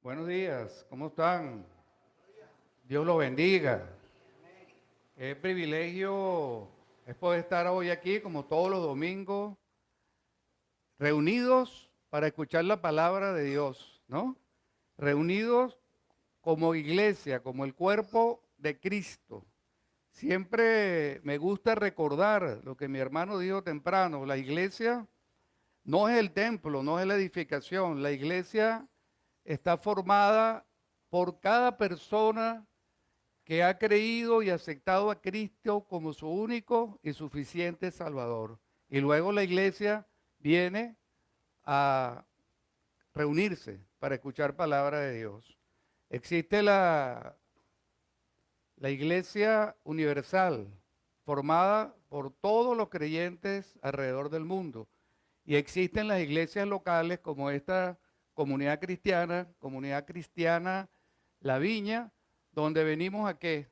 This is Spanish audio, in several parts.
Buenos días, ¿cómo están? Dios los bendiga. Qué privilegio es poder estar hoy aquí, como todos los domingos, reunidos para escuchar la palabra de Dios, ¿no? Reunidos como iglesia, como el cuerpo de Cristo. Siempre me gusta recordar lo que mi hermano dijo temprano, la iglesia no es el templo, no es la edificación, la iglesia está formada por cada persona que ha creído y aceptado a Cristo como su único y suficiente Salvador. Y luego la iglesia viene a reunirse para escuchar palabra de Dios. Existe la iglesia universal, formada por todos los creyentes alrededor del mundo. Y existen las iglesias locales como esta comunidad cristiana La Viña, donde venimos a qué?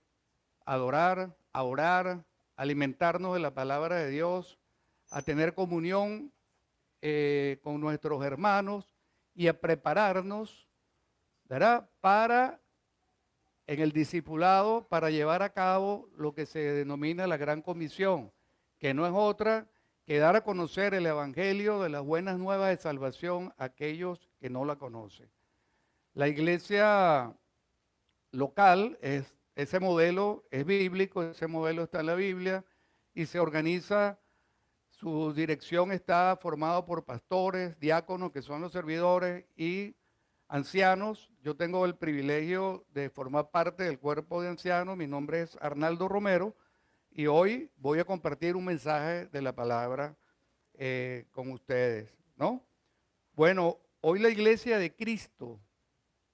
A adorar, a orar, a alimentarnos de la palabra de Dios, a tener comunión con nuestros hermanos y a prepararnos, ¿verdad? Para en el discipulado, para llevar a cabo lo que se denomina la Gran Comisión, que no es otra que dar a conocer el Evangelio de las buenas nuevas de salvación a aquellos que no la conocen. La iglesia local, ese modelo es bíblico, ese modelo está en la Biblia y se organiza, su dirección está formada por pastores, diáconos, que son los servidores, y ancianos. Yo tengo el privilegio de formar parte del cuerpo de ancianos. Mi nombre es Arnaldo Romero y hoy voy a compartir un mensaje de la palabra con ustedes, ¿no? Bueno, hoy la Iglesia de Cristo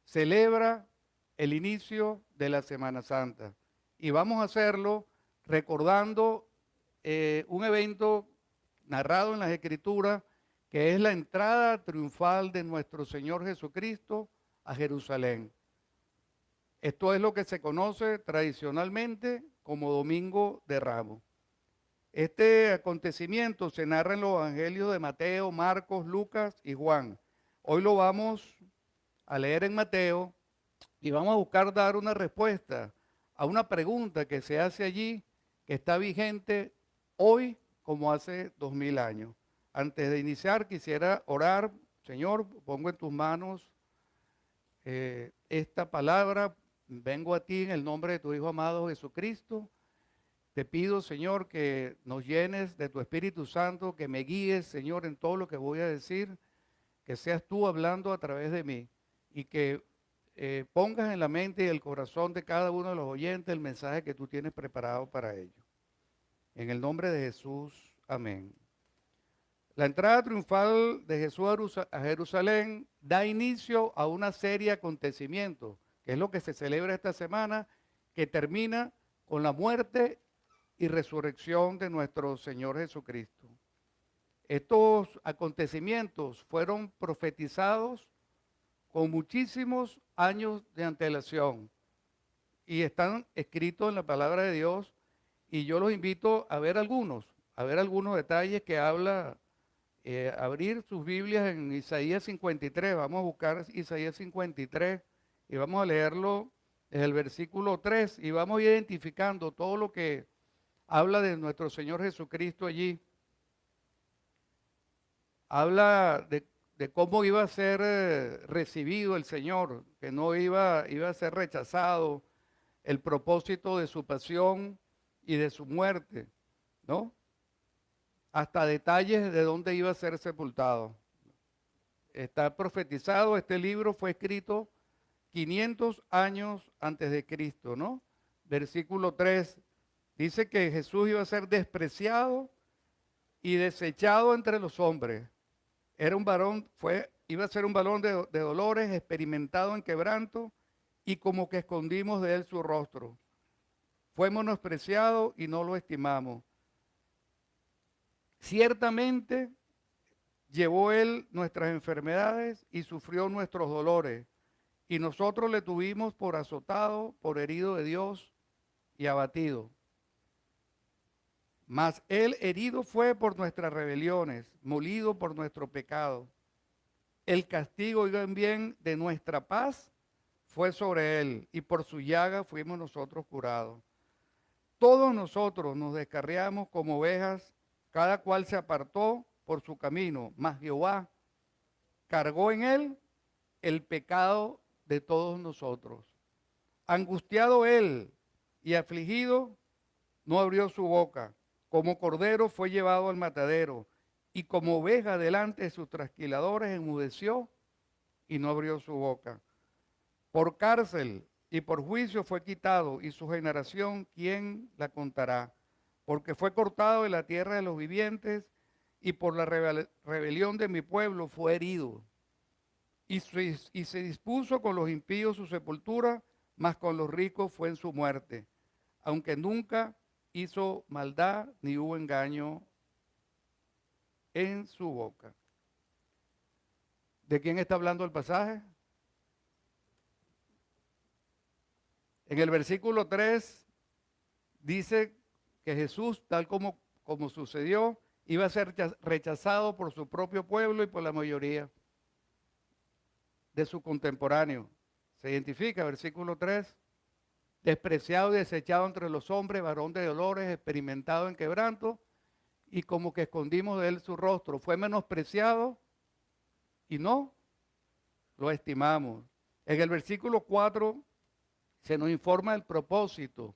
celebra el inicio de la Semana Santa y vamos a hacerlo recordando un evento narrado en las Escrituras, que es la entrada triunfal de nuestro Señor Jesucristo a Jerusalén. Esto es lo que se conoce tradicionalmente como Domingo de Ramos. Este acontecimiento se narra en los evangelios de Mateo, Marcos, Lucas y Juan. Hoy lo vamos a leer en Mateo y vamos a buscar dar una respuesta a una pregunta que se hace allí, que está vigente hoy como hace 2000 años. Antes de iniciar quisiera orar. Señor, pongo en tus manos esta palabra. Vengo a ti en el nombre de tu Hijo amado Jesucristo. Te pido, Señor, que nos llenes de tu Espíritu Santo, que me guíes, Señor, en todo lo que voy a decir, que seas tú hablando a través de mí y que pongas en la mente y el corazón de cada uno de los oyentes el mensaje que tú tienes preparado para ellos. En el nombre de Jesús, amén. La entrada triunfal de Jesús a Jerusalén da inicio a una serie de acontecimientos, que es lo que se celebra esta semana, que termina con la muerte y resurrección de nuestro Señor Jesucristo. Estos acontecimientos fueron profetizados con muchísimos años de antelación y están escritos en la palabra de Dios, y yo los invito a ver algunos detalles que habla, abrir sus Biblias en Isaías 53. Vamos a buscar Isaías 53 y vamos a leerlo desde el versículo 3 y vamos identificando todo lo que habla de nuestro Señor Jesucristo allí. Habla de cómo iba a ser recibido el Señor, que no iba a ser rechazado, el propósito de su pasión y de su muerte, ¿no? Hasta detalles de dónde iba a ser sepultado. Está profetizado, este libro fue escrito 500 años antes de Cristo, ¿no? Versículo 3 dice que Jesús iba a ser despreciado y desechado entre los hombres. Era un varón, iba a ser un varón de dolores, experimentado en quebranto, y como que escondimos de él su rostro. Fue menospreciado y no lo estimamos. Ciertamente llevó él nuestras enfermedades y sufrió nuestros dolores, y nosotros le tuvimos por azotado, por herido de Dios y abatido. Mas él herido fue por nuestras rebeliones, molido por nuestro pecado. El castigo, oigan bien, de nuestra paz fue sobre él, y por su llaga fuimos nosotros curados. Todos nosotros nos descarriamos como ovejas, cada cual se apartó por su camino, mas Jehová cargó en él el pecado de todos nosotros. Angustiado él y afligido, no abrió su boca. Como cordero fue llevado al matadero, y como oveja delante de sus trasquiladores enmudeció y no abrió su boca. Por cárcel y por juicio fue quitado, y su generación, ¿quién la contará? Porque fue cortado de la tierra de los vivientes, y por la rebelión de mi pueblo fue herido. Y se dispuso con los impíos su sepultura, mas con los ricos fue en su muerte, aunque nunca hizo maldad ni hubo engaño en su boca. ¿De quién está hablando el pasaje? En el versículo 3 dice que Jesús, tal como sucedió, iba a ser rechazado por su propio pueblo y por la mayoría de su contemporáneo. Se identifica, versículo 3, despreciado y desechado entre los hombres, varón de dolores, experimentado en quebranto, y como que escondimos de él su rostro. Fue menospreciado y no lo estimamos. En el versículo 4 se nos informa el propósito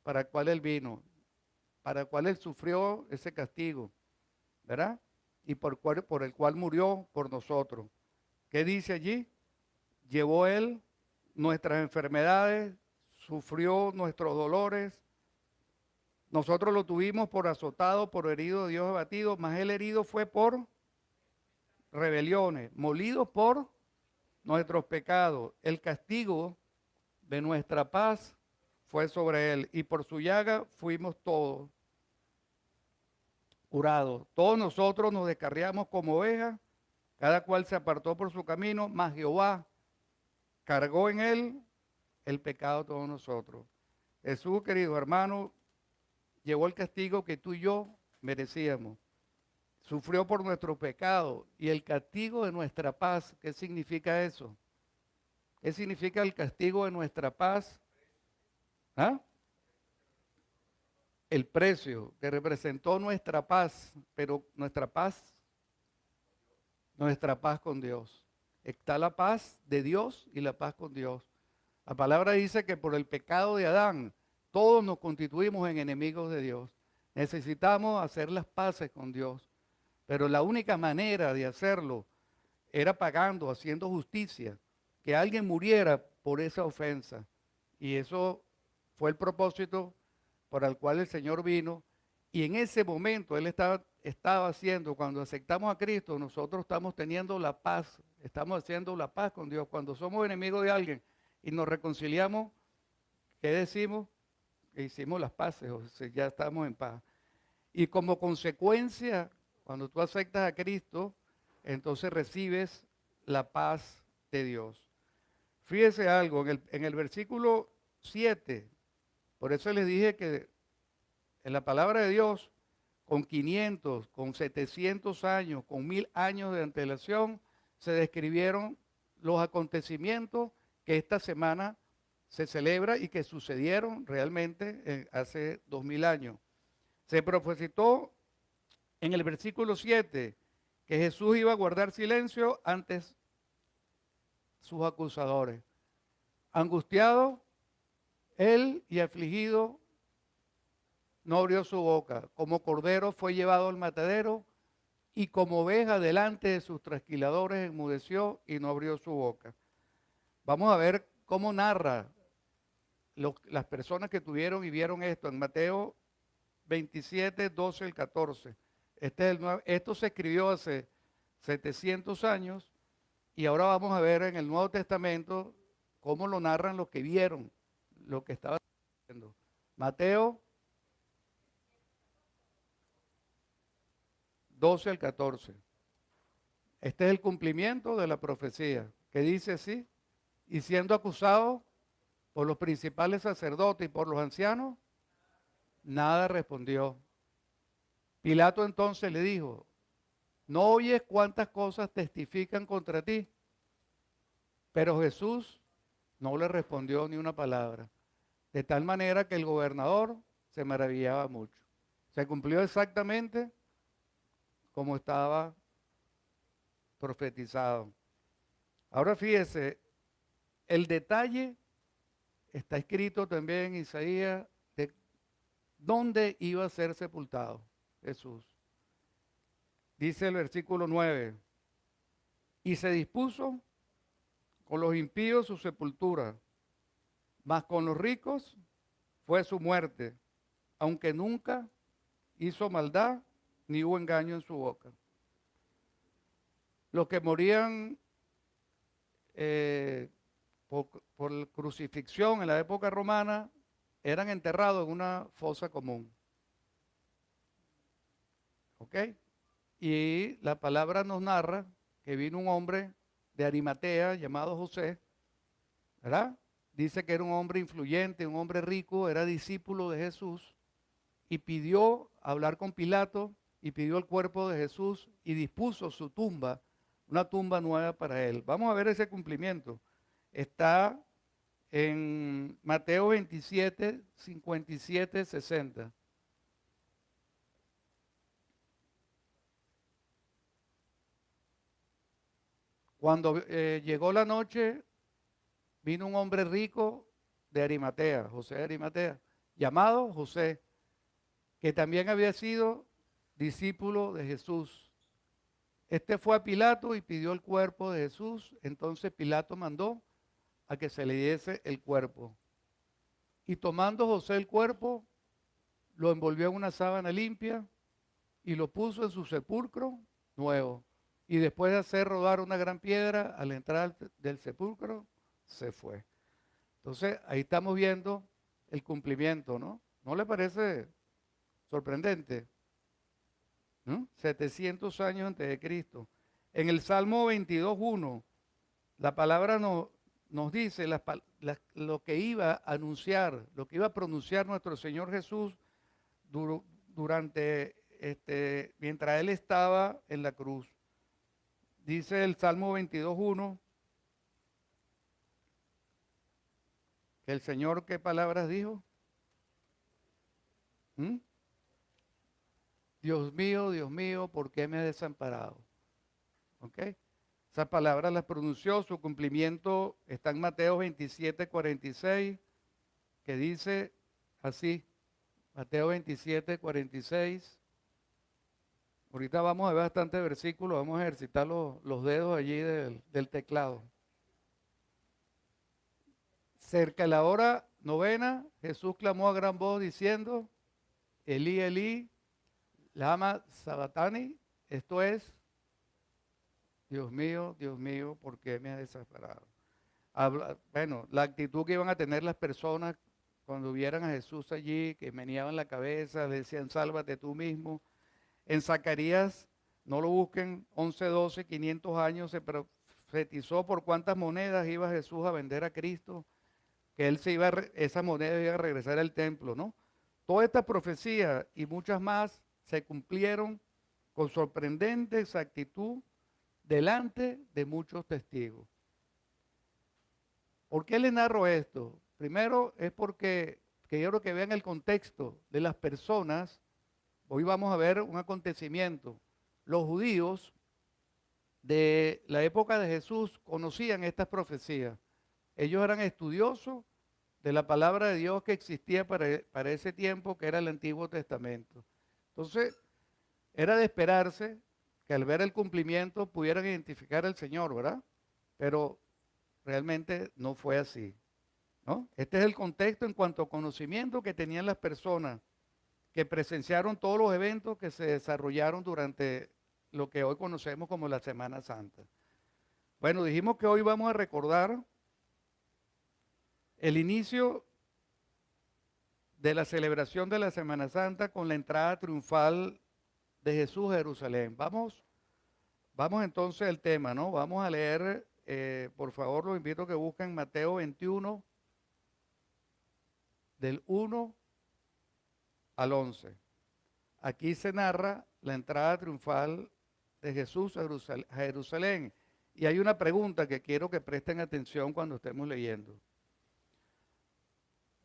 para el cual él vino, para el cual él sufrió ese castigo, ¿verdad? Y por el cual murió por nosotros. ¿Qué dice allí? Llevó él nuestras enfermedades, sufrió nuestros dolores. Nosotros lo tuvimos por azotado, por herido de Dios abatido, mas él herido fue por rebeliones, molido por nuestros pecados. El castigo de nuestra paz fue sobre él, y por su llaga fuimos todos curados. Todos nosotros nos descarriamos como ovejas, cada cual se apartó por su camino, mas Jehová cargó en él el pecado de todos nosotros. Jesús, querido hermano, llevó el castigo que tú y yo merecíamos. Sufrió por nuestro pecado y el castigo de nuestra paz. ¿Qué significa eso? ¿Qué significa el castigo de nuestra paz? ¿Ah? El precio que representó nuestra paz, pero nuestra paz con Dios. Está la paz de Dios y la paz con Dios. La palabra dice que por el pecado de Adán, todos nos constituimos en enemigos de Dios. Necesitamos hacer las paces con Dios. Pero la única manera de hacerlo era pagando, haciendo justicia, que alguien muriera por esa ofensa. Y eso fue el propósito por el cual el Señor vino. Y en ese momento Él estaba haciendo, cuando aceptamos a Cristo, nosotros estamos teniendo la paz, estamos haciendo la paz con Dios. Cuando somos enemigos de alguien y nos reconciliamos, ¿qué decimos? Que hicimos las paces, o sea, ya estamos en paz. Y como consecuencia, cuando tú aceptas a Cristo, entonces recibes la paz de Dios. Fíjese algo, en el versículo 7, por eso les dije que en la palabra de Dios, con 500, con 700 años, con 1000 años de antelación, se describieron los acontecimientos que esta semana se celebra y que sucedieron realmente hace 2000 años. Se profetizó en el versículo 7 que Jesús iba a guardar silencio ante sus acusadores. Angustiado, él y afligido, no abrió su boca. Como cordero fue llevado al matadero, y como oveja delante de sus trasquiladores enmudeció y no abrió su boca. Vamos a ver cómo narra las personas que tuvieron y vieron esto en Mateo 27, 12 al 14. Esto se escribió hace 700 años, y ahora vamos a ver en el Nuevo Testamento cómo lo narran los que vieron lo que estaba haciendo. Mateo 12 al 14. Este es el cumplimiento de la profecía, que dice así: y siendo acusado por los principales sacerdotes y por los ancianos, nada respondió. Pilato entonces le dijo: ¿No oyes cuántas cosas testifican contra ti? Pero Jesús no le respondió ni una palabra, de tal manera que el gobernador se maravillaba mucho. Se cumplió exactamente como estaba profetizado. Ahora fíjese, el detalle está escrito también en Isaías de dónde iba a ser sepultado Jesús. Dice el versículo 9, y se dispuso con los impíos su sepultura, mas con los ricos fue su muerte, aunque nunca hizo maldad ni hubo engaño en su boca. Los que morían eh, por crucifixión en la época romana eran enterrados en una fosa común. ¿Ok? Y la palabra nos narra que vino un hombre de Arimatea llamado José, ¿verdad? Dice que era un hombre influyente, un hombre rico, era discípulo de Jesús y pidió hablar con Pilato y pidió el cuerpo de Jesús y dispuso su tumba, una tumba nueva para él. Vamos a ver ese cumplimiento. Está en Mateo 27, 57, 60. Cuando llegó la noche, vino un hombre rico de Arimatea, José de Arimatea, llamado José, que también había sido discípulo de Jesús. Este fue a Pilato y pidió el cuerpo de Jesús. Entonces Pilato mandó a que se le diese el cuerpo. Y tomando José el cuerpo, lo envolvió en una sábana limpia y lo puso en su sepulcro nuevo. Y después de hacer rodar una gran piedra, al entrar del sepulcro, se fue. Entonces, ahí estamos viendo el cumplimiento, ¿no? ¿No le parece sorprendente? ¿No? 700 años antes de Cristo. En el Salmo 22.1, la palabra nos dice lo que iba a anunciar, lo que iba a pronunciar nuestro Señor Jesús durante, mientras Él estaba en la cruz. Dice el Salmo 22.1 que el Señor, ¿qué palabras dijo? ¿Mm? Dios mío, ¿por qué me has desamparado? ¿Ok? Esas palabras las pronunció, su cumplimiento está en Mateo 27:46, que dice así, Mateo 27:46. Ahorita vamos a ver bastantes versículos, vamos a ejercitar los dedos allí del teclado. Cerca de la hora novena, Jesús clamó a gran voz diciendo, Elí, Elí, lama sabatani, esto es, Dios mío, ¿por qué me has desamparado? Bueno, la actitud que iban a tener las personas cuando vieran a Jesús allí, que meneaban la cabeza, le decían, sálvate tú mismo. En Zacarías, no lo busquen, 11:12, 500 años, se profetizó por cuántas monedas iba Jesús a vender a Cristo, que él se iba esa moneda iba a regresar al templo, ¿no? Todas estas profecías y muchas más se cumplieron con sorprendente exactitud delante de muchos testigos. ¿Por qué les narro esto? Primero es porque quiero que vean el contexto de las personas. Hoy vamos a ver un acontecimiento. Los judíos de la época de Jesús conocían estas profecías. Ellos eran estudiosos de la palabra de Dios que existía para ese tiempo, que era el Antiguo Testamento. Entonces, era de esperarse que al ver el cumplimiento pudieran identificar al Señor, ¿verdad? Pero realmente no fue así, ¿no? Este es el contexto en cuanto a conocimiento que tenían las personas que presenciaron todos los eventos que se desarrollaron durante lo que hoy conocemos como la Semana Santa. Bueno, dijimos que hoy vamos a recordar el inicio de la celebración de la Semana Santa con la entrada triunfal de Jesús a Jerusalén. Vamos entonces al tema, ¿no? Vamos a leer, por favor, los invito a que busquen Mateo 21, del 1 al 11. Aquí se narra la entrada triunfal de Jesús a Jerusalén. Y hay una pregunta que quiero que presten atención cuando estemos leyendo.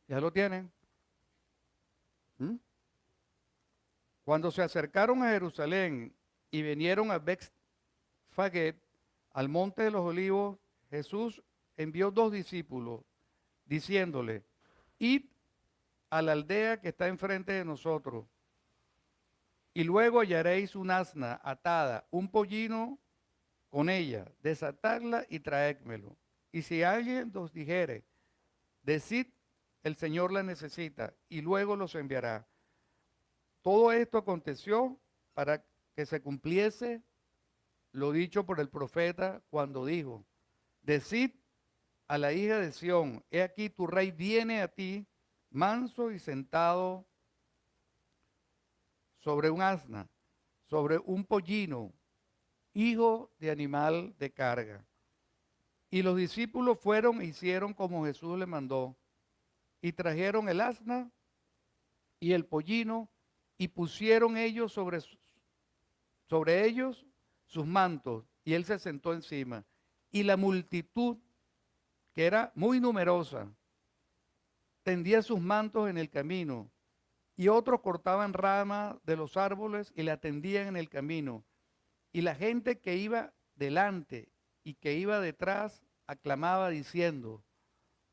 ¿Ya lo tienen? ¿Mm? Cuando se acercaron a Jerusalén y vinieron a Betfagé, al monte de los olivos, Jesús envió 2 discípulos, diciéndole, id a la aldea que está enfrente de nosotros, y luego hallaréis un asna atada, un pollino con ella, desatadla y traédmelo. Y si alguien os dijere, decid, el Señor la necesita, y luego los enviará. Todo esto aconteció para que se cumpliese lo dicho por el profeta cuando dijo, decid a la hija de Sión, he aquí tu rey viene a ti, manso y sentado sobre un asna, sobre un pollino, hijo de animal de carga. Y los discípulos fueron e hicieron como Jesús le mandó, y trajeron el asna y el pollino, y pusieron ellos sobre ellos sus mantos, y él se sentó encima. Y la multitud, que era muy numerosa, tendía sus mantos en el camino, y otros cortaban ramas de los árboles y la tendían en el camino. Y la gente que iba delante y que iba detrás aclamaba diciendo,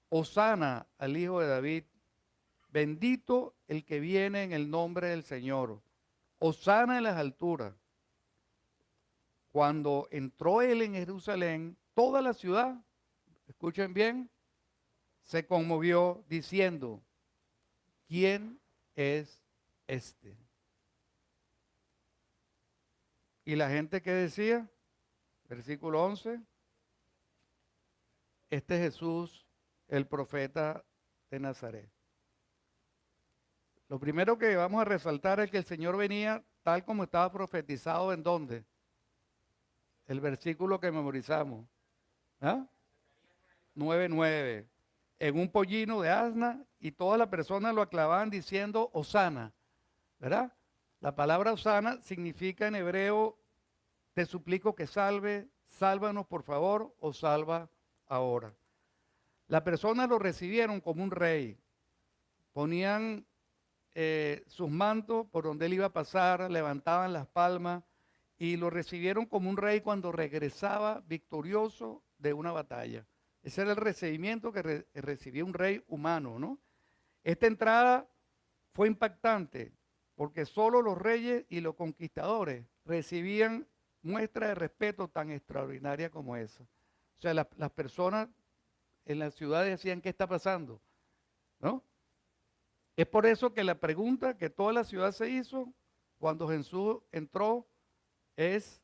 Hosana al Hijo de David, bendito el que viene en el nombre del Señor, Hosana en las alturas. Cuando entró él en Jerusalén, toda la ciudad, escuchen bien, se conmovió diciendo, ¿quién es este? Y la gente que decía, versículo 11, este es Jesús, el profeta de Nazaret. Lo primero que vamos a resaltar es que el Señor venía tal como estaba profetizado en dónde. El versículo que memorizamos. ¿Ah? 9:9. En un pollino de asna y todas las personas lo aclamaban diciendo Hosana. ¿Verdad? La palabra Hosana significa en hebreo, te suplico que salve, sálvanos por favor o salva ahora. Las personas lo recibieron como un rey. Ponían sus mantos por donde él iba a pasar, levantaban las palmas y lo recibieron como un rey cuando regresaba victorioso de una batalla. Ese era el recibimiento que recibía un rey humano, ¿no? Esta entrada fue impactante porque solo los reyes y los conquistadores recibían muestra de respeto tan extraordinaria como esa. O sea, las personas en las ciudades decían, ¿qué está pasando? ¿No? Es por eso que la pregunta que toda la ciudad se hizo cuando Jesús entró es,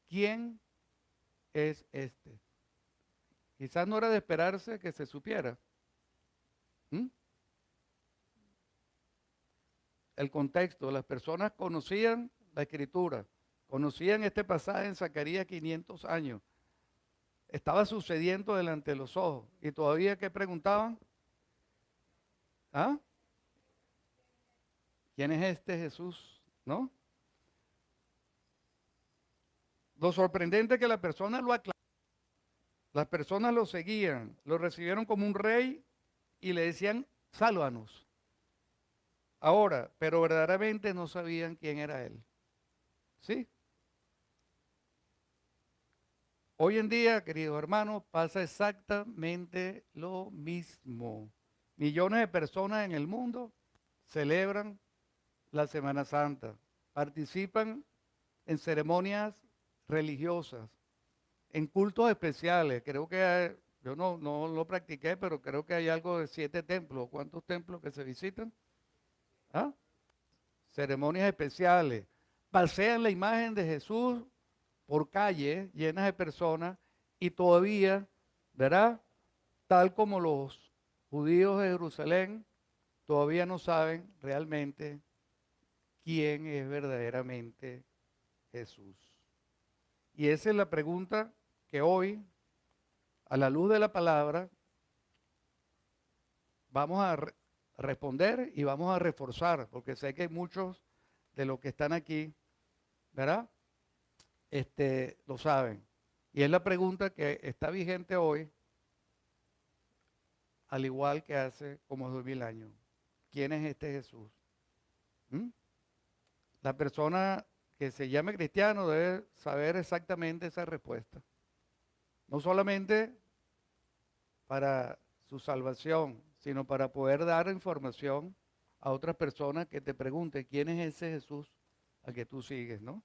¿quién es este? Quizás no era de esperarse que se supiera. ¿Mm? El contexto, las personas conocían la escritura, conocían este pasaje en Zacarías 500 años. Estaba sucediendo delante de los ojos. Y todavía, ¿qué preguntaban? ¿Ah? ¿Quién es este Jesús? ¿No? Lo sorprendente es que la persona lo aclamó. Las personas lo seguían, lo recibieron como un rey y le decían, sálvanos. Ahora, pero verdaderamente no sabían quién era él. ¿Sí? Hoy en día, queridos hermanos, pasa exactamente lo mismo. Millones de personas en el mundo celebran la Semana Santa, participan en ceremonias religiosas, en cultos especiales. Creo que yo no lo practiqué, pero creo que hay algo de 7 templos. ¿Cuántos templos que se visitan? ¿Ah? Ceremonias especiales. Pasean la imagen de Jesús por calles llenas de personas y todavía, ¿verdad? Tal como los judíos de Jerusalén, todavía no saben realmente quién es verdaderamente Jesús. Y esa es la pregunta que hoy, a la luz de la palabra, vamos a responder y vamos a reforzar, porque sé que hay muchos de los que están aquí, ¿verdad? lo saben. Y es la pregunta que está vigente hoy, al igual que hace como 2000 años. ¿Quién es este Jesús? ¿Mm? La persona que se llame cristiano debe saber exactamente esa respuesta. No solamente para su salvación, sino para poder dar información a otras personas que te pregunten quién es ese Jesús al que tú sigues, ¿no?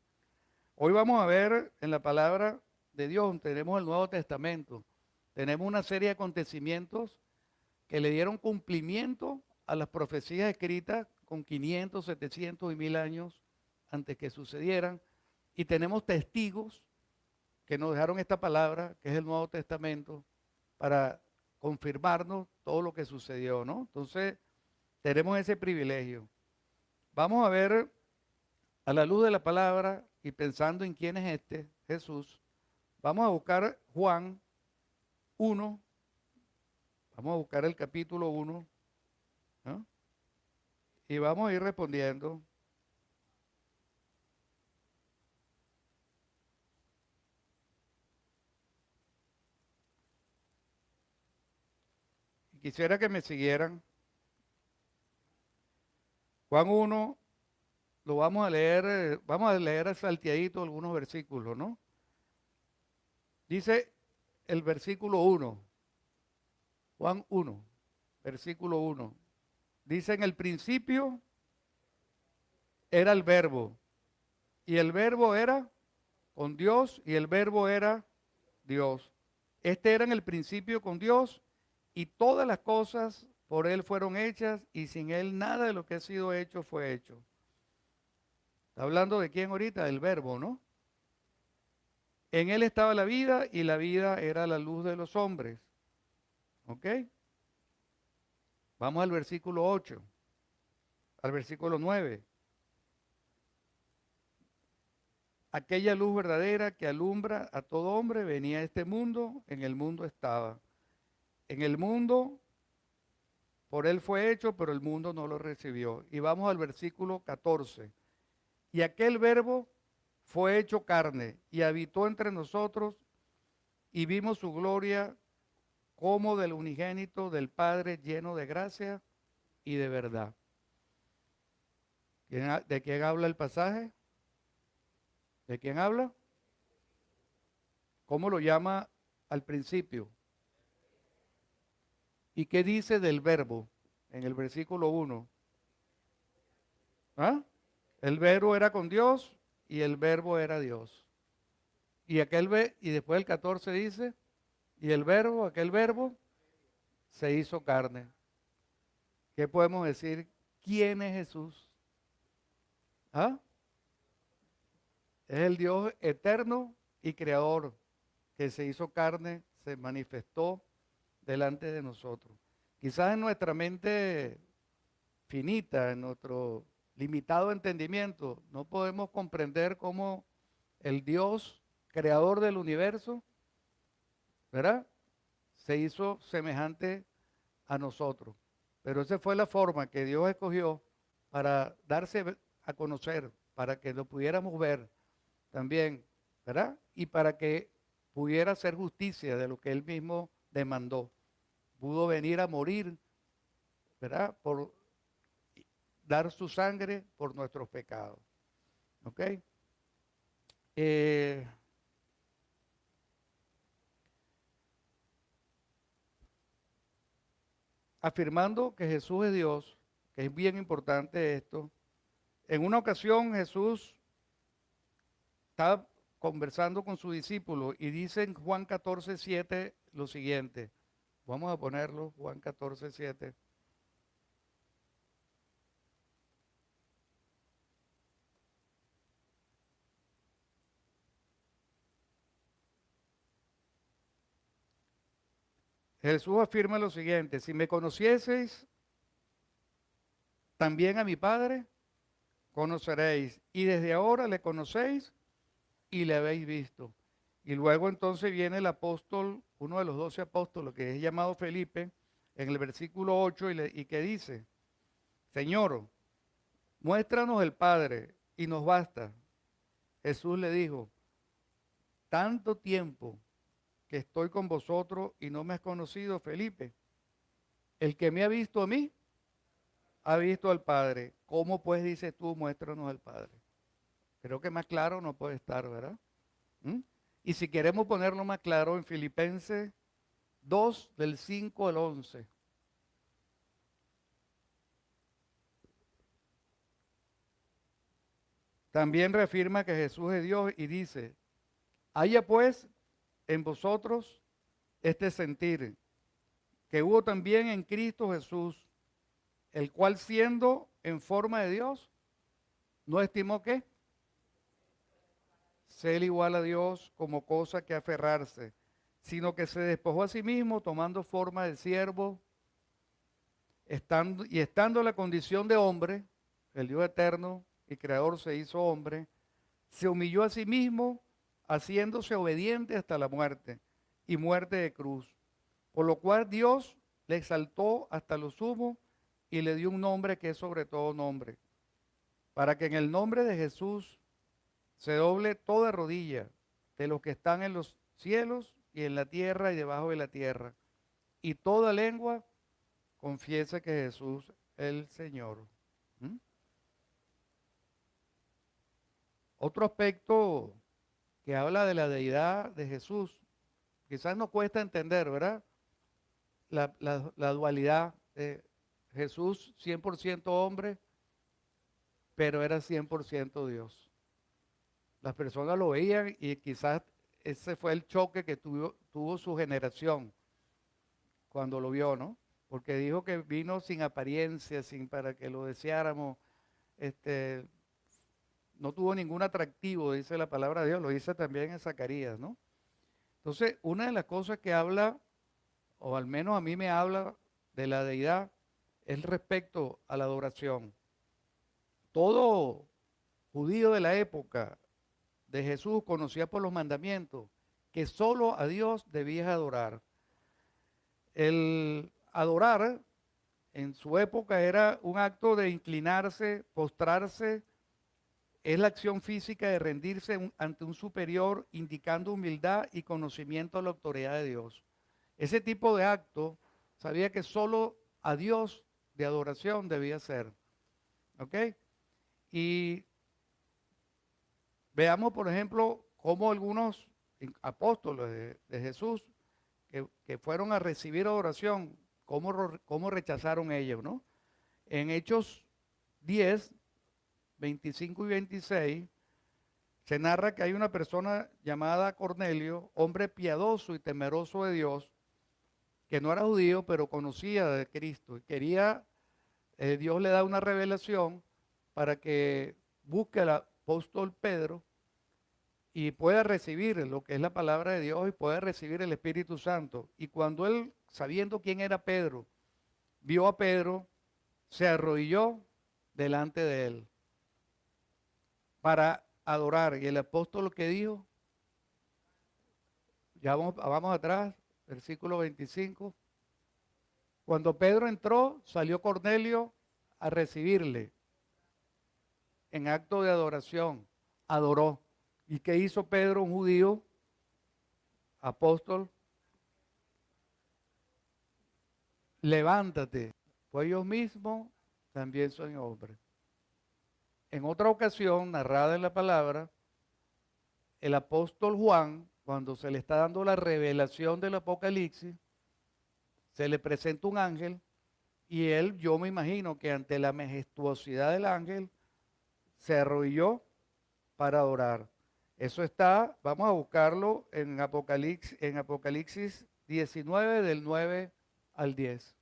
Hoy vamos a ver en la palabra de Dios, tenemos el Nuevo Testamento, tenemos una serie de acontecimientos que le dieron cumplimiento a las profecías escritas con 500, 700 y 1000 años antes que sucedieran, y tenemos testigos que nos dejaron esta palabra, que es el Nuevo Testamento, para confirmarnos todo lo que sucedió, ¿no? Entonces, tenemos ese privilegio. Vamos a ver a la luz de la palabra y pensando en quién es este Jesús, vamos a buscar Juan 1, vamos a buscar el capítulo 1, ¿no? Y vamos a ir respondiendo. Quisiera que me siguieran. Juan 1, lo vamos a leer salteadito algunos versículos, ¿no? Dice el versículo 1, Juan 1, versículo 1. Dice, en el principio era el verbo, y el verbo era con Dios, y el verbo era Dios. Este era en el principio con Dios, y todas las cosas por él fueron hechas, y sin él nada de lo que ha sido hecho fue hecho. Está hablando de quién ahorita, del verbo, ¿no? En él estaba la vida, y la vida era la luz de los hombres. ¿Ok? Vamos al versículo 8, al versículo 9. Aquella luz verdadera que alumbra a todo hombre venía a este mundo, en el mundo estaba. En el mundo, por él fue hecho, pero el mundo no lo recibió. Y vamos al versículo 14. Y aquel verbo fue hecho carne y habitó entre nosotros y vimos su gloria como del unigénito del Padre, lleno de gracia y de verdad. ¿De quién habla el pasaje? ¿De quién habla? ¿Cómo lo llama al principio? ¿Y qué dice del verbo en el versículo 1? ¿Ah? El verbo era con Dios y el verbo era Dios. Y después el 14 dice, y el verbo, aquel verbo, se hizo carne. ¿Qué podemos decir? ¿Quién es Jesús? ¿Ah? Es el Dios eterno y creador que se hizo carne, se manifestó delante de nosotros. Quizás en nuestra mente finita, en nuestro limitado entendimiento, no podemos comprender cómo el Dios creador del universo, ¿verdad? Se hizo semejante a nosotros. Pero esa fue la forma que Dios escogió para darse a conocer, para que lo pudiéramos ver también, ¿verdad? Y para que pudiera hacer justicia de lo que Él mismo demandó. Pudo venir a morir, ¿verdad? Por dar su sangre por nuestros pecados. ¿Ok? Eh, Afirmando que Jesús es Dios, que es bien importante esto. En una ocasión Jesús estaba conversando con su discípulo y dice en Juan 14:7 lo siguiente. Vamos a ponerlo, Juan 14:7. Jesús afirma lo siguiente, si me conocieseis, también a mi Padre conoceréis, y desde ahora le conocéis y le habéis visto. Y luego entonces viene el apóstol, uno de los 12 apóstoles, que es llamado Felipe, en el versículo 8, y que dice, Señor, muéstranos el Padre y nos basta. Jesús le dijo, tanto tiempo que estoy con vosotros y no me has conocido, Felipe. El que me ha visto a mí, ha visto al Padre. ¿Cómo pues dices tú, muéstranos al Padre? Creo que más claro no puede estar, ¿verdad? ¿Mm? Y si queremos ponerlo más claro, en Filipenses 2, del 5 al 11. También reafirma que Jesús es Dios y dice, haya pues en vosotros este sentir que hubo también en Cristo Jesús, el cual siendo en forma de Dios, no estimó que ser igual a Dios como cosa que aferrarse, sino que se despojó a sí mismo tomando forma de siervo, estando en la condición de hombre, el Dios eterno y creador se hizo hombre, se humilló a sí mismo, haciéndose obediente hasta la muerte y muerte de cruz. Por lo cual Dios le exaltó hasta lo sumo y le dio un nombre que es sobre todo nombre, para que en el nombre de Jesús se doble toda rodilla de los que están en los cielos y en la tierra y debajo de la tierra, y toda lengua confiese que Jesús es el Señor. ¿Mm? Otro aspecto que habla de la deidad de Jesús, quizás nos cuesta entender, ¿verdad? La dualidad de Jesús, 100% hombre, pero era 100% Dios. Las personas lo veían y quizás ese fue el choque que tuvo su generación cuando lo vio, ¿no? Porque dijo que vino sin apariencia, sin para que lo deseáramos, este, no tuvo ningún atractivo, dice la palabra de Dios, lo dice también en Zacarías, ¿no? Entonces, una de las cosas que habla, o al menos a mí me habla de la deidad, es respecto a la adoración. Todo judío de la época de Jesús conocía por los mandamientos que solo a Dios debías adorar. El adorar en su época era un acto de inclinarse, postrarse, es la acción física de rendirse ante un superior, indicando humildad y conocimiento de la autoridad de Dios. Ese tipo de acto sabía que solo a Dios de adoración debía ser. ¿Ok? Y veamos, por ejemplo, cómo algunos apóstoles de Jesús que fueron a recibir adoración, cómo rechazaron ellos, ¿no? En Hechos 10, 25 y 26, se narra que hay una persona llamada Cornelio, hombre piadoso y temeroso de Dios, que no era judío, pero conocía de Cristo y quería, Dios le da una revelación para que busque al apóstol Pedro y pueda recibir lo que es la palabra de Dios y pueda recibir el Espíritu Santo. Y cuando él, sabiendo quién era Pedro, vio a Pedro, se arrodilló delante de él para adorar. Y el apóstol lo que dijo, ya vamos atrás, versículo 25. Cuando Pedro entró, salió Cornelio a recibirle en acto de adoración. Adoró. ¿Y qué hizo Pedro, un judío, apóstol? Levántate, pues ellos mismos también son hombres. En otra ocasión, narrada en la palabra, el apóstol Juan, cuando se le está dando la revelación del Apocalipsis, se le presenta un ángel y él, yo me imagino que ante la majestuosidad del ángel, se arrodilló para adorar. Eso está, vamos a buscarlo en Apocalipsis 19, del 9 al 10.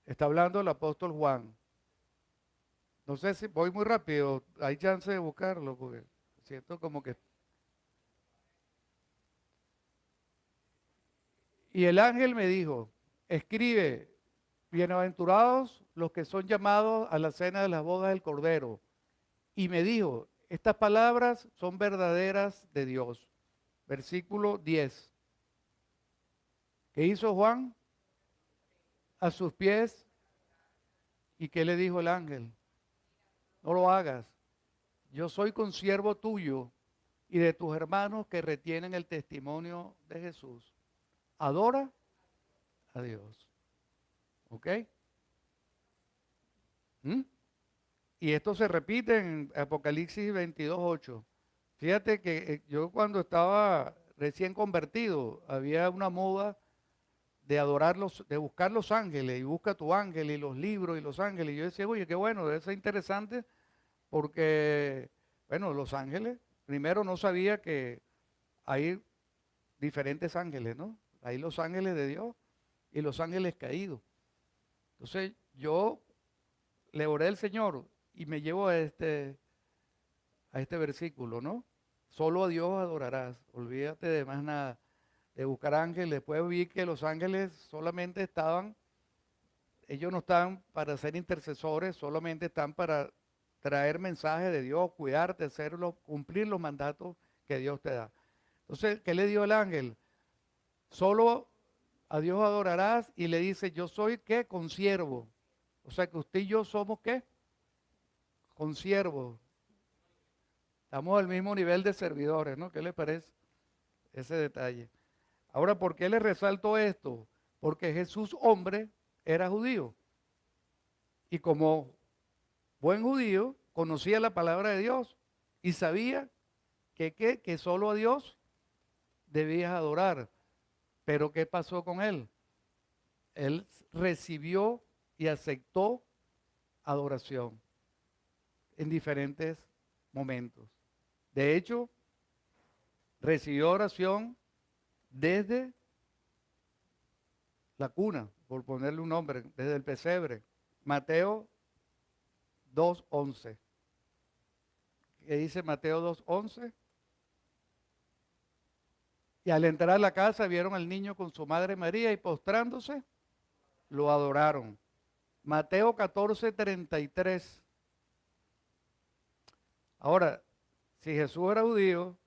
Está hablando el apóstol Juan. No sé si voy muy rápido, hay chance de buscarlo, porque siento como que... Y el ángel me dijo, escribe, bienaventurados los que son llamados a la cena de las bodas del Cordero. Y me dijo, estas palabras son verdaderas de Dios. Versículo 10. ¿Qué hizo Juan? A sus pies. ¿Y qué le dijo el ángel? no lo hagas. Yo soy consiervo tuyo y de tus hermanos que retienen el testimonio de Jesús. Adora a Dios. ¿Ok? ¿Mm? Y esto se repite en Apocalipsis 22:8. Fíjate que yo cuando estaba recién convertido, había una moda de adorarlos, de buscar los ángeles, y busca tu ángel, y los libros, y los ángeles. Y yo decía, oye, qué bueno, debe ser interesante, porque, bueno, los ángeles, primero no sabía que hay diferentes ángeles, ¿no? Hay los ángeles de Dios y los ángeles caídos. Entonces, yo le oré al Señor y me llevo a este versículo, ¿no? Solo a Dios adorarás, olvídate de más nada, de buscar ángeles. Después vi que los ángeles solamente estaban, ellos no están para ser intercesores, solamente están para traer mensajes de Dios, cuidarte, hacerlo, cumplir los mandatos que Dios te da. Entonces, ¿qué le dio el ángel? Solo a Dios adorarás, y le dice, yo soy, ¿qué? Consiervo. O sea que usted y yo somos, ¿qué? Consiervos. Estamos al mismo nivel de servidores, ¿no? ¿Qué le parece ese detalle? Ahora, ¿por qué le resalto esto? Porque Jesús, hombre, era judío. Y como buen judío, conocía la palabra de Dios y sabía que solo a Dios debías adorar. Pero ¿qué pasó con él? Él recibió y aceptó adoración en diferentes momentos. De hecho, recibió oración desde la cuna, por ponerle un nombre, desde el pesebre. Mateo 2:11. ¿Qué dice Mateo 2:11? Y al entrar a la casa vieron al niño con su madre María y postrándose, lo adoraron. Mateo 14:33. Ahora, si Jesús era judío,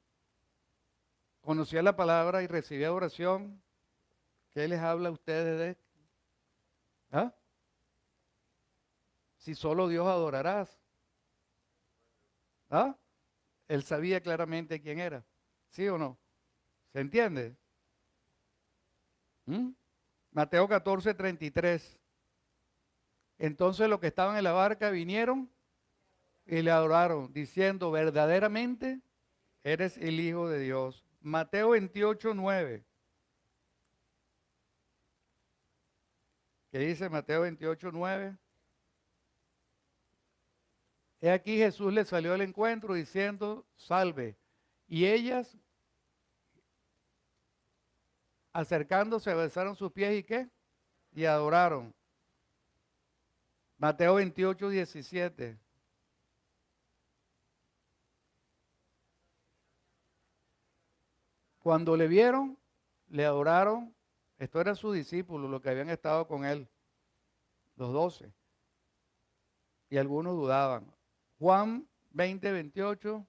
conocía la palabra y recibía oración, ¿qué les habla a ustedes de? ¿Ah? Si solo Dios adorarás. ¿Ah? Él sabía claramente quién era. ¿Sí o no? ¿Se entiende? ¿Mm? Mateo 14:33. Entonces los que estaban en la barca vinieron y le adoraron, diciendo, verdaderamente eres el Hijo de Dios. Mateo 28:9. ¿Qué dice Mateo 28:9? He aquí Jesús le salió al encuentro diciendo, salve. Y ellas, acercándose, besaron sus pies y ¿qué? Y adoraron. Mateo 28:17. Cuando le vieron, le adoraron. Estos eran sus discípulos, los que habían estado con él, los 12. Y algunos dudaban. Juan 20:28.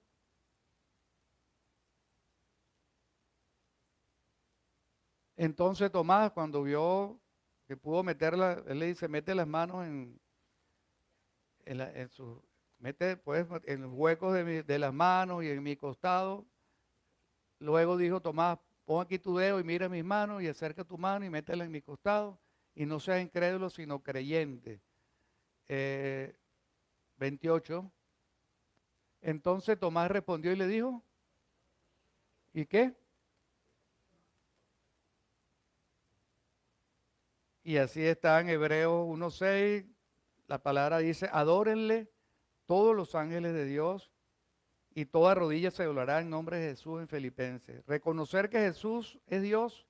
Entonces Tomás, cuando vio que pudo meterla, él le dice, mete las manos en su, mete pues en los huecos de las manos y en mi costado. Luego dijo Tomás, pon aquí tu dedo y mira mis manos y acerca tu mano y métela en mi costado y no seas incrédulo sino creyente. 28. Entonces Tomás respondió y le dijo, ¿y qué? Y así está en Hebreos 1:6, la palabra dice, adórenle todos los ángeles de Dios y toda rodilla se doblará en nombre de Jesús en Filipenses. Reconocer que Jesús es Dios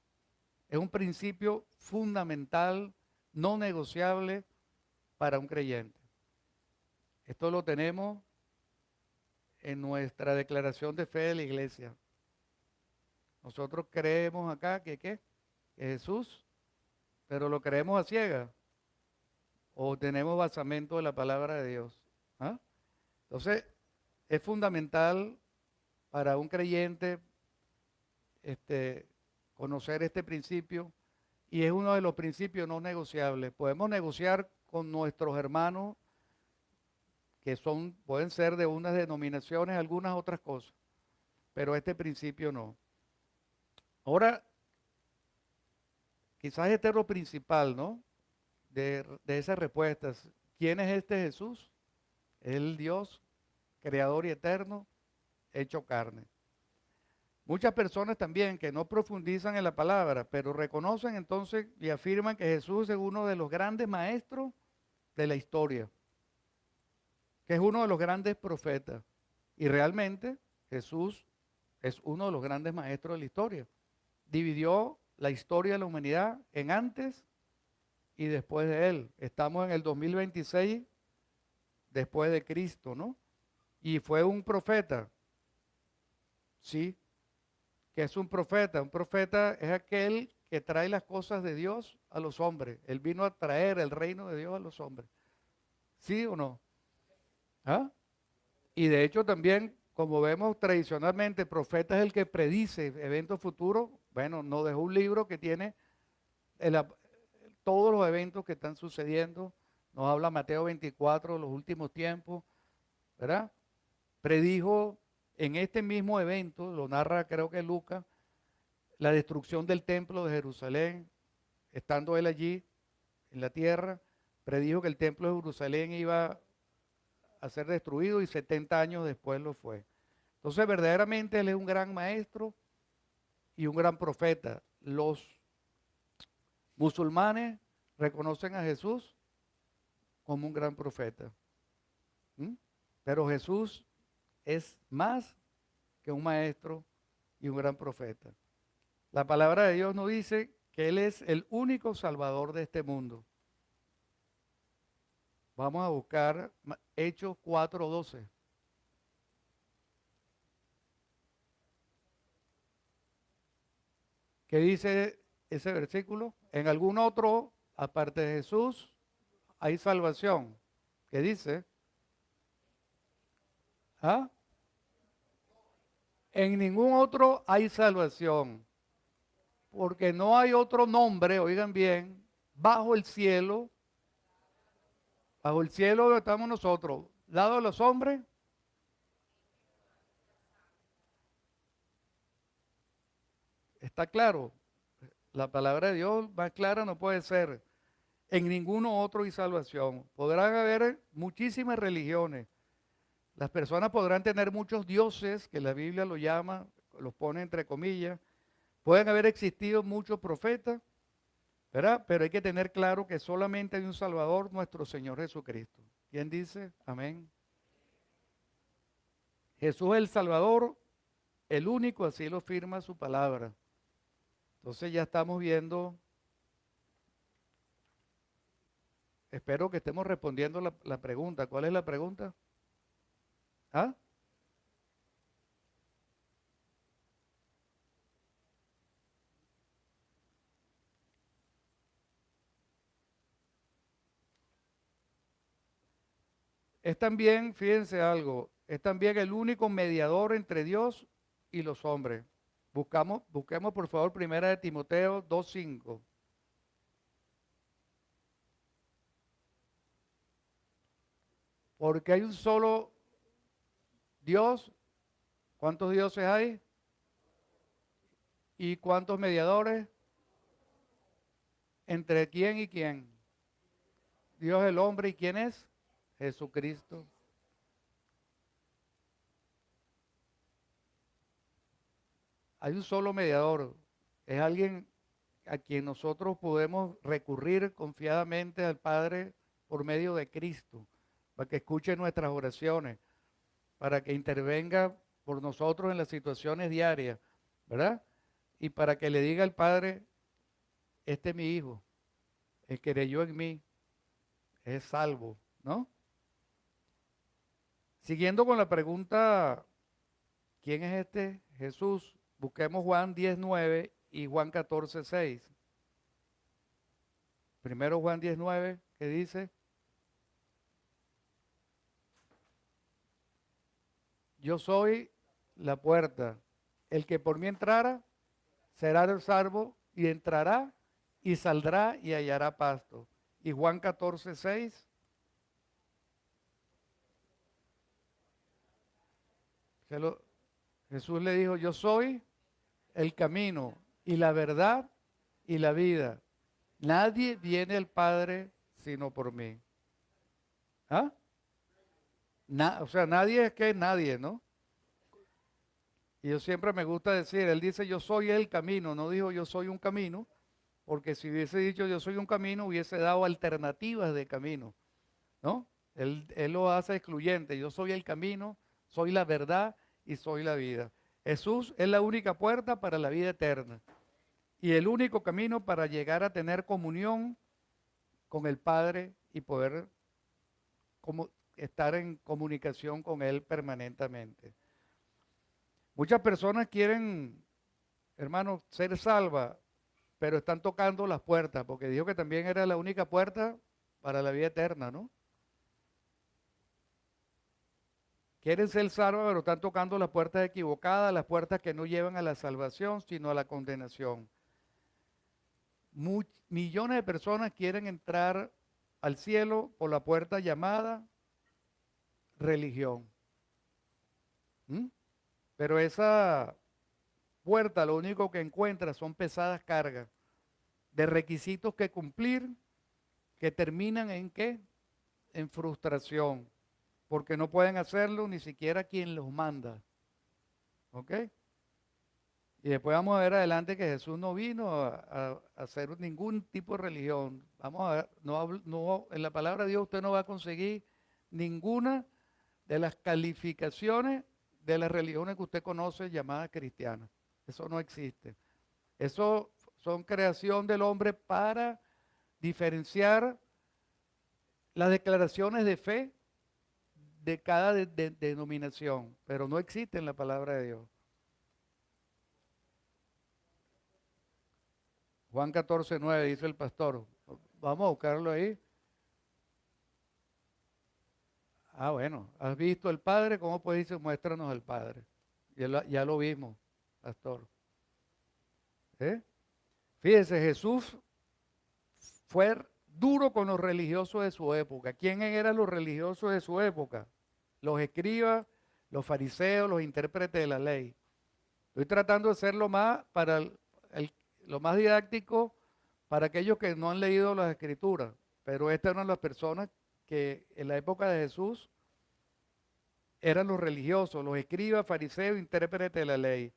es un principio fundamental, no negociable para un creyente. Esto lo tenemos en nuestra declaración de fe de la iglesia. Nosotros creemos acá que Jesús, pero lo creemos a ciegas o tenemos basamento de la palabra de Dios. ¿Ah? Entonces, es fundamental para un creyente conocer este principio y es uno de los principios no negociables. Podemos negociar con nuestros hermanos que pueden ser de unas denominaciones, algunas otras cosas, pero este principio no. Ahora, quizás este es lo principal, ¿no? De esas respuestas. ¿Quién es este Jesús? El Dios creador y eterno, hecho carne. Muchas personas también que no profundizan en la palabra, pero reconocen entonces y afirman que Jesús es uno de los grandes maestros de la historia, que es uno de los grandes profetas. Y realmente Jesús es uno de los grandes maestros de la historia. Dividió la historia de la humanidad en antes y después de él. Estamos en el 2026 después de Cristo, ¿no? Y fue un profeta, sí, que es un profeta. Un profeta es aquel que trae las cosas de Dios a los hombres. Él vino a traer el reino de Dios a los hombres. ¿Sí o no? ¿Ah? Y de hecho también, como vemos tradicionalmente, el profeta es el que predice eventos futuros. Bueno, nos dejó un libro que tiene todos los eventos que están sucediendo. Nos habla Mateo 24, los últimos tiempos, ¿verdad? Predijo en este mismo evento, lo narra creo que Lucas, la destrucción del templo de Jerusalén, estando él allí en la tierra, predijo que el templo de Jerusalén iba a ser destruido y 70 años después lo fue. Entonces, verdaderamente él es un gran maestro y un gran profeta. Los musulmanes reconocen a Jesús como un gran profeta. ¿Mm? Pero Jesús es más que un maestro y un gran profeta. La palabra de Dios nos dice que Él es el único salvador de este mundo. Vamos a buscar Hechos 4:12. ¿Qué dice ese versículo? En algún otro, aparte de Jesús, hay salvación. ¿Qué dice? ¿Ah? En ningún otro hay salvación, porque no hay otro nombre, oigan bien, bajo el cielo donde estamos nosotros, dado a los hombres. Está claro, la palabra de Dios más clara no puede ser. En ninguno otro hay salvación. Podrán haber muchísimas religiones. Las personas podrán tener muchos dioses, que la Biblia lo llama, los pone entre comillas. Pueden haber existido muchos profetas, ¿verdad? Pero hay que tener claro que solamente hay un Salvador, nuestro Señor Jesucristo. ¿Quién dice? Amén. Jesús es el Salvador, el único, así lo firma su palabra. Entonces ya estamos viendo, espero que estemos respondiendo la pregunta. ¿Cuál es la pregunta? ¿Ah? Es también, fíjense algo, es también el único mediador entre Dios y los hombres. Busquemos por favor primera de Timoteo 2:5. Porque hay un solo Dios. ¿Cuántos dioses hay? ¿Y cuántos mediadores? ¿Entre quién y quién? Dios el hombre, ¿y quién es? Jesucristo. Hay un solo mediador. Es alguien a quien nosotros podemos recurrir confiadamente al Padre por medio de Cristo, para que escuche nuestras oraciones, para que intervenga por nosotros en las situaciones diarias, ¿verdad? Y para que le diga al Padre, este es mi hijo, el que creyó en mí, es salvo, ¿no? Siguiendo con la pregunta, ¿quién es este Jesús? Busquemos Juan 10:9 y Juan 14:6. Primero Juan 10:9, que dice, yo soy la puerta, el que por mí entrara será salvo y entrará y saldrá y hallará pasto. Y Juan 14:6, Jesús le dijo, yo soy el camino y la verdad y la vida. Nadie viene al Padre sino por mí. ¿Ah? O sea, nadie es que es nadie, ¿no? Y yo siempre me gusta decir, él dice yo soy el camino, no dijo yo soy un camino, porque si hubiese dicho yo soy un camino, hubiese dado alternativas de camino, ¿no? Él lo hace excluyente, yo soy el camino, soy la verdad y soy la vida. Jesús es la única puerta para la vida eterna y el único camino para llegar a tener comunión con el Padre y poder estar en comunicación con Él permanentemente. Muchas personas quieren, hermanos, ser salvas, pero están tocando las puertas, porque dijo que también era la única puerta para la vida eterna, ¿no? Quieren ser salvos, pero están tocando las puertas equivocadas, las puertas que no llevan a la salvación, sino a la condenación. Millones de personas quieren entrar al cielo por la puerta llamada religión. ¿Mm? Pero esa puerta lo único que encuentra son pesadas cargas de requisitos que cumplir que terminan en ¿qué? En frustración, porque no pueden hacerlo ni siquiera quien los manda. ¿Ok? Y después vamos a ver adelante que Jesús no vino a hacer ningún tipo de religión. Vamos a ver, en la palabra de Dios usted no va a conseguir ninguna de las calificaciones de las religiones que usted conoce llamadas cristianas. Eso no existe. Eso son creación del hombre para diferenciar las declaraciones de fe de cada denominación, pero no existe en la palabra de Dios. Juan 14:9 dice el pastor. Vamos a buscarlo ahí. Ah, bueno, ¿has visto el Padre? ¿Cómo puede decir, muéstranos al Padre? Ya lo vimos, pastor. ¿Eh? Fíjese, Jesús fue duro con los religiosos de su época. ¿Quién eran los religiosos de su época? Los escribas, los fariseos, los intérpretes de la ley. Estoy tratando de hacerlo más lo más didáctico para aquellos que no han leído las escrituras, pero estas eran las personas que en la época de Jesús eran los religiosos, los escribas, fariseos, intérpretes de la ley.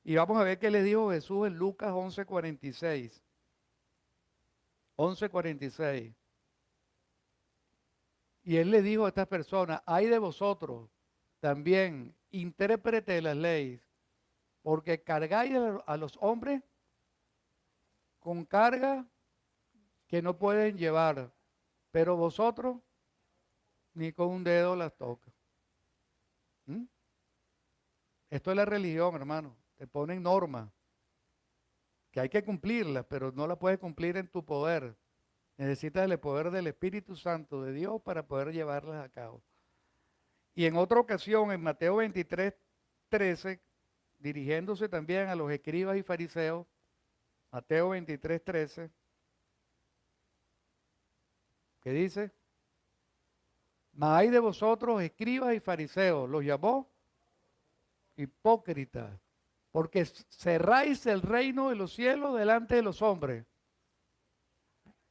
Y vamos a ver qué les dijo Jesús en Lucas 11:46. 11:46. Y él le dijo a estas personas, ay de vosotros también, intérpretes de las leyes, porque cargáis a los hombres con carga que no pueden llevar, pero vosotros ni con un dedo las toca. ¿Mm? Esto es la religión, hermano. Te ponen normas que hay que cumplirlas, pero no las puedes cumplir en tu poder. Necesitas el poder del Espíritu Santo de Dios para poder llevarlas a cabo. Y en otra ocasión, en Mateo 23:13, dirigiéndose también a los escribas y fariseos, Mateo 23:13, que dice, mas hay de vosotros escribas y fariseos, los llamó hipócritas, porque cerráis el reino de los cielos delante de los hombres.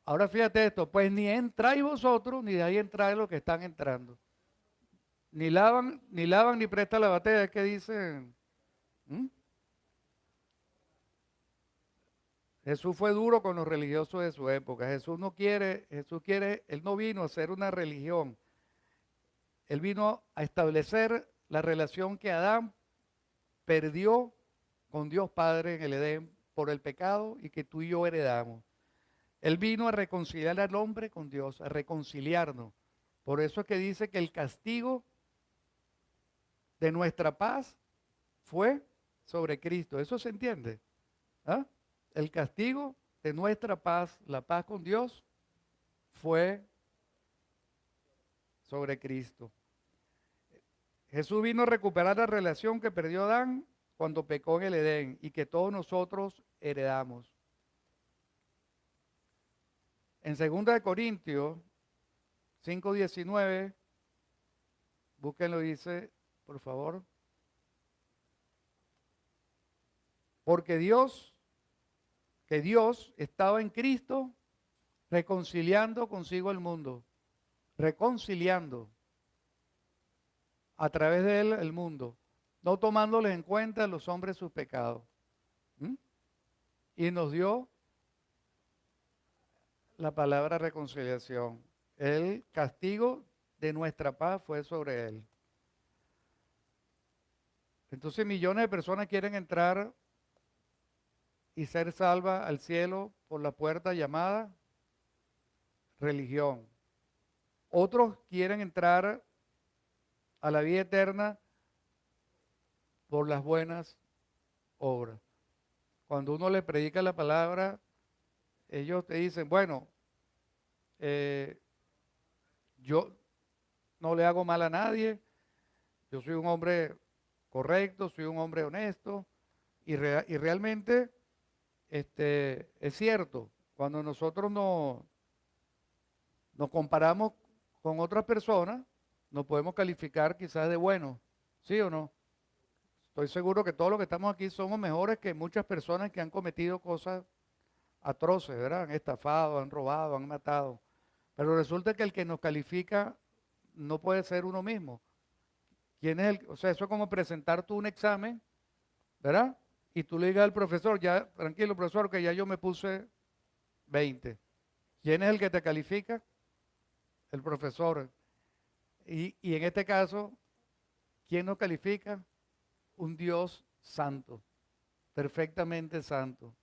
Ahora fíjate esto, pues ni entráis vosotros, ni de ahí entráis los que están entrando. Ni lavan, ni prestan la batea, ¿qué dicen? ¿Mm? Jesús fue duro con los religiosos de su época. Él no vino a hacer una religión. Él vino a establecer la relación que Adán perdió con Dios Padre en el Edén por el pecado y que tú y yo heredamos. Él vino a reconciliar al hombre con Dios, a reconciliarnos. Por eso es que dice que el castigo de nuestra paz fue sobre Cristo. ¿Eso se entiende? ¿Ah? El castigo de nuestra paz, la paz con Dios, fue sobre Cristo. Jesús vino a recuperar la relación que perdió Adán cuando pecó en el Edén y que todos nosotros heredamos. En 2 Corintios 5:19, búsquenlo, dice, por favor. Porque que Dios estaba en Cristo reconciliando consigo el mundo, reconciliando a través de él el mundo, no tomándoles en cuenta a los hombres sus pecados. ¿Mm? Y nos dio la palabra reconciliación. El castigo de nuestra paz fue sobre él. Entonces millones de personas quieren entrar y ser salvas al cielo por la puerta llamada religión. Otros quieren entrar a la vida eterna por las buenas obras. Cuando uno le predica la palabra, ellos te dicen, bueno, yo no le hago mal a nadie, yo soy un hombre correcto, soy un hombre honesto, y realmente es cierto, cuando nosotros nos comparamos con otras personas, nos podemos calificar quizás de buenos, ¿sí o no? Estoy seguro que todos los que estamos aquí somos mejores que muchas personas que han cometido cosas atroces, ¿verdad? Han estafado, han robado, han matado. Pero resulta que el que nos califica no puede ser uno mismo. ¿Quién es el? O sea, eso es como presentar tú un examen, ¿verdad? Y tú le digas al profesor, ya, tranquilo, profesor, que ya yo me puse 20. ¿Quién es el que te califica? El profesor. Y en este caso, ¿quién nos califica? Un Dios santo, perfectamente santo.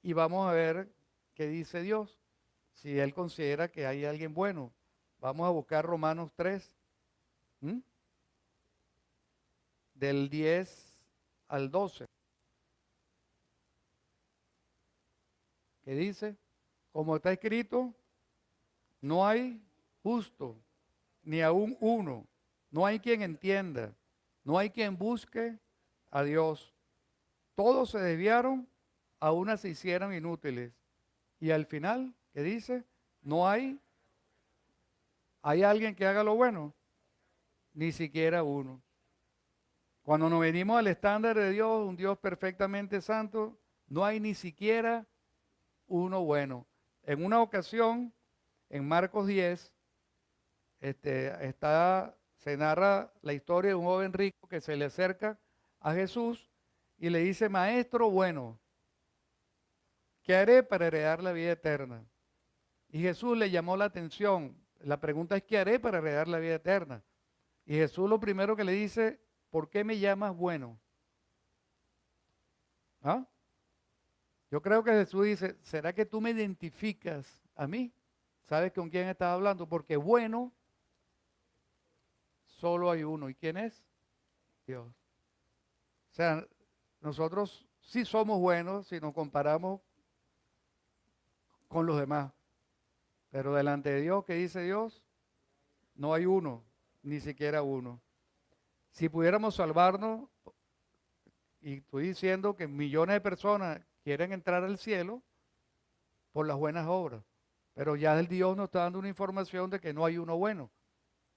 Y vamos a ver qué dice Dios, si Él considera que hay alguien bueno. Vamos a buscar Romanos 3, ¿m? Del 10 al 12, que dice, como está escrito, no hay justo, ni aún uno, no hay quien entienda, no hay quien busque a Dios. Todos se desviaron, a unas se hicieron inútiles. Y al final, ¿qué dice? No hay alguien que haga lo bueno, ni siquiera uno. Cuando nos venimos al estándar de Dios, un Dios perfectamente santo, no hay ni siquiera uno bueno. En una ocasión, en Marcos 10, se narra la historia de un joven rico que se le acerca a Jesús y le dice, maestro bueno, ¿qué haré para heredar la vida eterna? Y Jesús le llamó la atención. La pregunta es, ¿qué haré para heredar la vida eterna? Y Jesús lo primero que le dice, ¿por qué me llamas bueno? ¿Ah? Yo creo que Jesús dice, ¿será que tú me identificas a mí? ¿Sabes con quién estás hablando? Porque bueno, solo hay uno. ¿Y quién es? Dios. O sea, nosotros sí somos buenos si nos comparamos con los demás. Pero delante de Dios, ¿qué dice Dios? No hay uno, ni siquiera uno. Si pudiéramos salvarnos, y estoy diciendo que millones de personas quieren entrar al cielo por las buenas obras, pero ya el Dios nos está dando una información de que no hay uno bueno,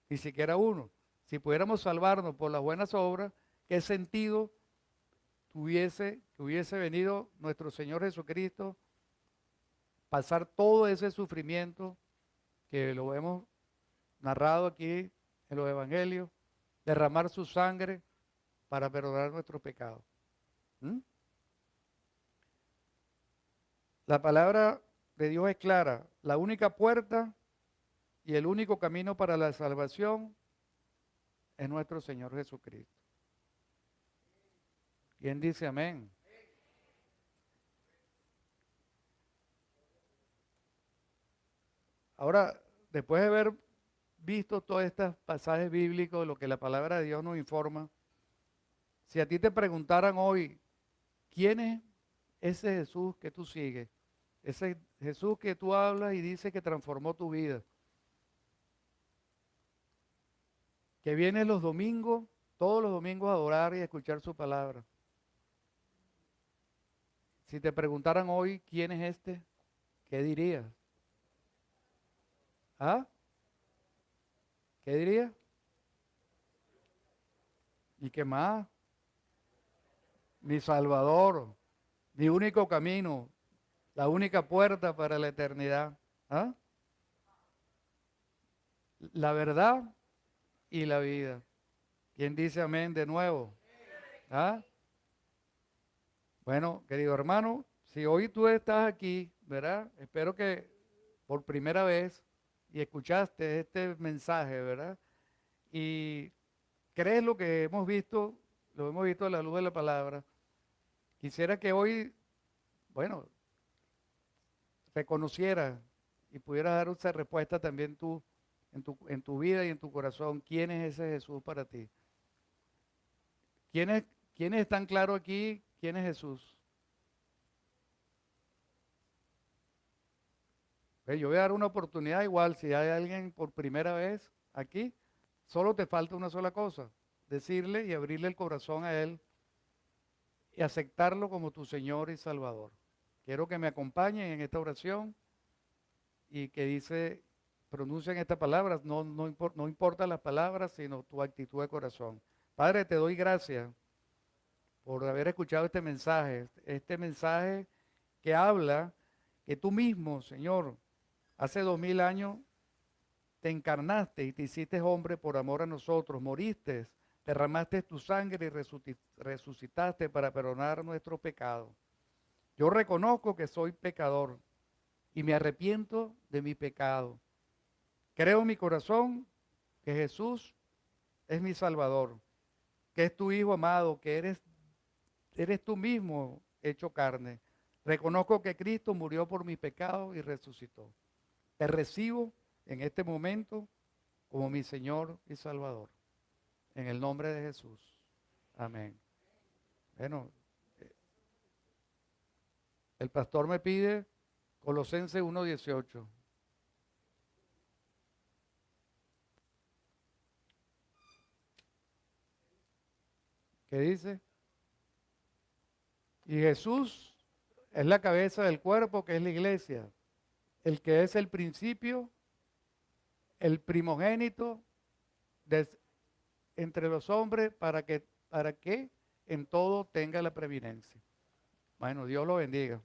ni siquiera uno. Si pudiéramos salvarnos por las buenas obras, ¿qué sentido que hubiese venido nuestro Señor Jesucristo, pasar todo ese sufrimiento que lo hemos narrado aquí en los evangelios, derramar su sangre para perdonar nuestros pecados? ¿Mm? La palabra de Dios es clara. La única puerta y el único camino para la salvación es nuestro Señor Jesucristo. ¿Quién dice amén? Ahora, después de haber visto todos estos pasajes bíblicos, lo que la palabra de Dios nos informa, si a ti te preguntaran hoy, ¿quién es ese Jesús que tú sigues? Ese Jesús que tú hablas y dices que transformó tu vida, que viene los domingos, todos los domingos a adorar y a escuchar su palabra. Si te preguntaran hoy, ¿quién es este? ¿Qué dirías? ¿Ah? ¿Qué dirías? ¿Y qué más? mi Salvador, mi único camino, la única puerta para la eternidad. ¿Ah? La verdad y la vida. ¿Quién dice amén de nuevo? ¿Ah? Bueno, querido hermano, si hoy tú estás aquí, ¿verdad? Espero que por primera vez y escuchaste este mensaje, ¿verdad? Y crees lo hemos visto a la luz de la palabra. Quisiera que hoy, bueno, reconocieras y pudieras dar esa respuesta también tú, en tu vida y en tu corazón. ¿Quién es ese Jesús para ti? ¿Quiénes, quiénes están claros aquí? ¿Quién es Jesús? Yo voy a dar una oportunidad igual, si hay alguien por primera vez aquí, solo te falta una sola cosa, decirle y abrirle el corazón a Él y aceptarlo como tu Señor y Salvador. Quiero que me acompañen en esta oración y que dice, pronuncien estas palabras, no importa las palabras, sino tu actitud de corazón. Padre, te doy gracias por haber escuchado este mensaje que habla que tú mismo, Señor, hace 2000 años te encarnaste y te hiciste hombre por amor a nosotros, moriste, derramaste tu sangre y resucitaste para perdonar nuestros pecados. Yo reconozco que soy pecador y me arrepiento de mi pecado. Creo en mi corazón que Jesús es mi Salvador, que es tu Hijo amado, que eres tú mismo hecho carne. Reconozco que Cristo murió por mi pecado y resucitó. Te recibo en este momento como mi Señor y Salvador. En el nombre de Jesús. Amén. Bueno, el pastor me pide Colosenses 1:18. ¿Qué dice? Y Jesús es la cabeza del cuerpo, que es la iglesia, el que es el principio, el primogénito de, entre los hombres para que en todo tenga la preeminencia. Bueno, Dios lo bendiga.